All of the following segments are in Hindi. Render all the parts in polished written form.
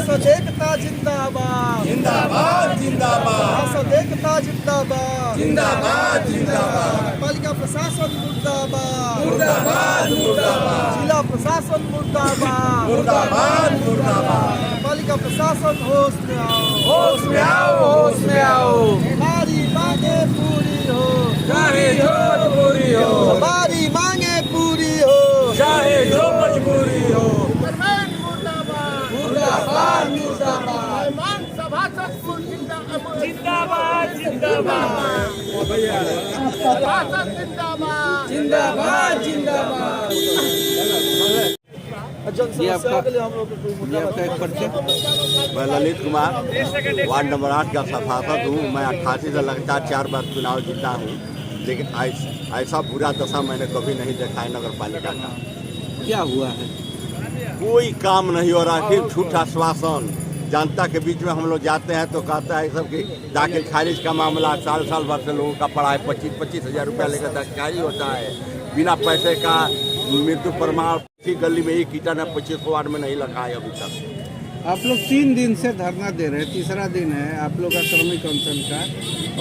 राष्ट्र एकता जिंदाबाद, जिंदाबाद जिंदाबाद राष्ट्र एकता जिंदाबाद, जिंदाबाद जिंदाबाद पालिका प्रशासन मुर्दाबाद, मुर्दाबाद मुर्दाबाद जिला प्रशासन मुर्दाबाद, मुर्दाबाद मुर्दाबाद पालिका प्रशासन होश में आओ, होश में आओ, होश में आओ। हमारी मांगे पूरी हो, चाहे जो मजबूरी हो, हमारी मांगे पूरी हो, चाहे जो मजबूरी हो। गवर्नमेंट मुर्दाबाद, मुर्दाबाद मुर्दाबाद मान सभासद जिंदाबाद, जिंदाबाद जिंदाबाद सभासद जिंदाबाद, जिंदाबाद जिंदाबाद। जन समस्याओं के लिए हम लोग को ये आपका एक परिचय। मैं ललित कुमार वार्ड नंबर 8 का सभासद हूँ। मैं 88 से लगातार 4 बार चुनाव जीता हूँ, लेकिन ऐसा बुरा दशा मैंने कभी नहीं देखा है नगर पालिका का। क्या हुआ है? कोई काम नहीं हो रहा, फिर झूठा आश्वासन। जनता के बीच में हम लोग जाते हैं तो कहता है सब कि दाखिल खारिज का मामला साल भर से लोगों का पड़ा है। 25-25 हज़ार रुपया लेकर दाखिल खारिज होता है। बिना पैसे का मृत्यु प्रमाण किसी गली में एक ईटा ने 25 वार्ड में नहीं लगा है अभी तक। आप लोग 3 दिन से धरना दे रहे हैं, तीसरा दिन है आप लोग का क्रमिक अनशन का,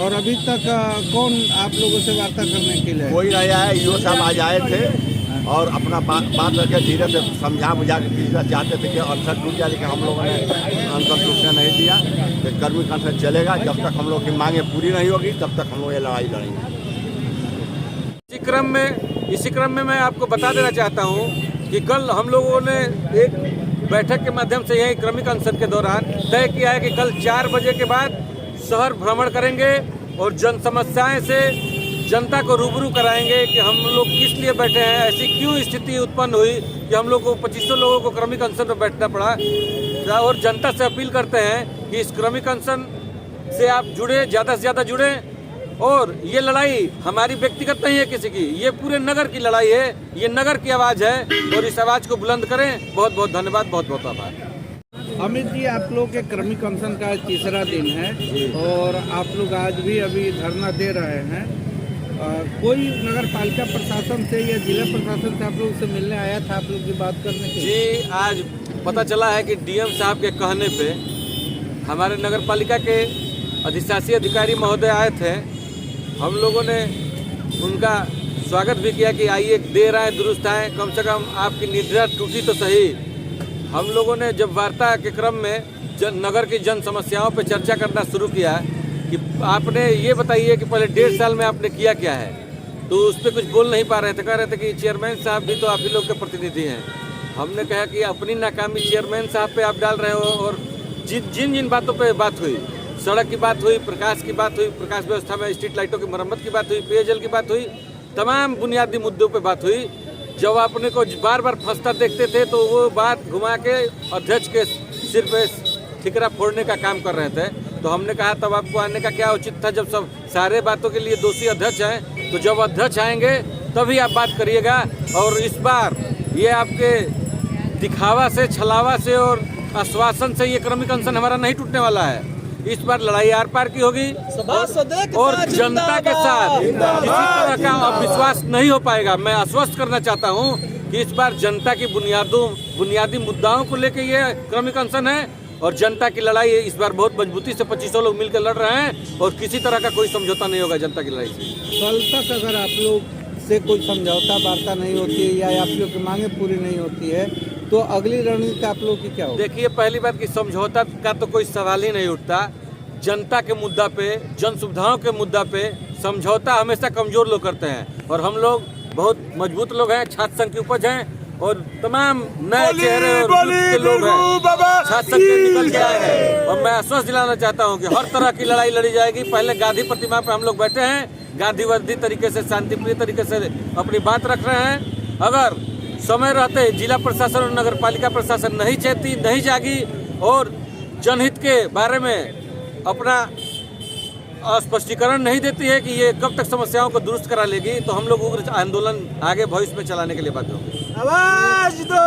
और अभी तक कौन आप लोगों से वार्ता करने के लिए? कोई नहीं आया। ईओ साहब आज आए थे और अपना बात करके धीरे से समझा बुझा के तीसरा चाहते थे कि अनशन टूट जाए, लेकिन हम लोगों ने अनशन टूटने नहीं दिया। कि कर्मिक अनशन चलेगा जब तक हम लोग की मांगे पूरी नहीं होगी, तब तक हम लोग ये लड़ाई लड़ेंगे। इसी क्रम में मैं आपको बता देना चाहता हूं कि कल हम लोगों ने एक बैठक के माध्यम से यही क्रमिक अनशन के दौरान तय किया है कि कल 4 बजे के बाद शहर भ्रमण करेंगे और जन समस्याएं से जनता को रूबरू कराएंगे कि हम लोग किस लिए बैठे हैं, ऐसी क्यों स्थिति उत्पन्न हुई कि हम लोग को 2500 लोगों को क्रमिक अनशन में बैठना पड़ा। और जनता से अपील करते हैं कि इस क्रमिक अनशन से आप जुड़े, ज़्यादा से ज़्यादा जुड़े। और ये लड़ाई हमारी व्यक्तिगत नहीं है किसी की, ये पूरे नगर की लड़ाई है, ये नगर की आवाज़ है और इस आवाज़ को बुलंद करें। बहुत बहुत धन्यवाद, बहुत बहुत आभार। अमित जी, आप लोग के क्रमिक अनशन का आज तीसरा दिन है और आप लोग आज भी अभी धरना दे रहे हैं। कोई नगर पालिका प्रशासन से या जिला प्रशासन से आप लोग से मिलने आया था आप लोग की बात करने के लिए? जी, आज पता चला है कि डीएम साहब के कहने पे हमारे नगर पालिका के अधिशासी अधिकारी महोदय आए थे। हम लोगों ने उनका स्वागत भी किया कि आइए, देर आए दुरुस्त आए, कम से कम आपकी निद्रा टूटी तो सही। हम लोगों ने जब वार्ता के क्रम में नगर की जन समस्याओं पर चर्चा करना शुरू किया कि आपने ये बताइए कि पहले 1.5 साल में आपने किया क्या है, तो उस पर कुछ बोल नहीं पा रहे थे। कह रहे थे कि चेयरमैन साहब भी तो आप ही लोग के प्रतिनिधि हैं। हमने कहा कि अपनी नाकामी चेयरमैन साहब पे आप डाल रहे हो, और जिन बातों पे बात हुई, सड़क की बात हुई, प्रकाश की बात हुई, प्रकाश व्यवस्था में स्ट्रीट लाइटों की मरम्मत की बात हुई, पेयजल की बात हुई, तमाम बुनियादी मुद्दों पे बात हुई। जब अपने को बार बार फंसता देखते थे तो वो बात घुमा के अध्यक्ष के सिर पे ठिकरा फोड़ने का काम कर रहे थे। तो हमने कहा तब आपको आने का क्या उचित था, जब सब सारे बातों के लिए दोषी अध्यक्ष हैं। तो जब अध्यक्ष आएंगे तभी आप बात करिएगा। और इस बार ये आपके दिखावा से, छलावा से और आश्वासन से ये क्रमिक अनशन हमारा नहीं टूटने वाला है। इस बार लड़ाई आर पार की होगी और जनता के साथ किसी तरह का अविश्वास नहीं हो पाएगा। मैं आश्वस्त करना चाहता हूं कि इस बार जनता की बुनियादी मुद्दाओं को लेकर ये क्रमिक अनशन है और जनता की लड़ाई इस बार बहुत मजबूती से 2500 लोग मिलकर लड़ रहे हैं और किसी तरह का कोई समझौता नहीं होगा जनता की लड़ाई से। कल तक अगर आप लोग से कोई समझौता वार्ता नहीं होती है या आप लोग की मांगे पूरी नहीं होती है तो अगली रणनीति आप लोग की क्या होगी? देखिए, पहली बात कि समझौता का तो कोई सवाल ही नहीं उठता। जनता के मुद्दा पे, जन सुविधाओं के मुद्दा पे समझौता हमेशा कमजोर लोग करते हैं और हम लोग बहुत मजबूत लोग हैं, छात्र संघ की उपज हैं और तमाम नए चेहरे और यूथ के लोग हैं, छात्र संघ से निकल के आए हैं। और मैं आश्वस्त दिलाना चाहता हूं कि हर तरह की लड़ाई लड़ी जाएगी। पहले गांधी प्रतिमा पे हम लोग बैठे हैं, गांधीवादी तरीके से, शांतिप्रिय तरीके से अपनी बात रख रहे हैं। अगर समय रहते जिला प्रशासन और नगर पालिका प्रशासन नहीं जागी और जनहित के बारे में अपना स्पष्टीकरण नहीं देती है कि ये कब तक समस्याओं को दुरुस्त करा लेगी, तो हम लोग उग्र आंदोलन आगे भविष्य में चलाने के लिए बाध्य होंगे। आवाज दो।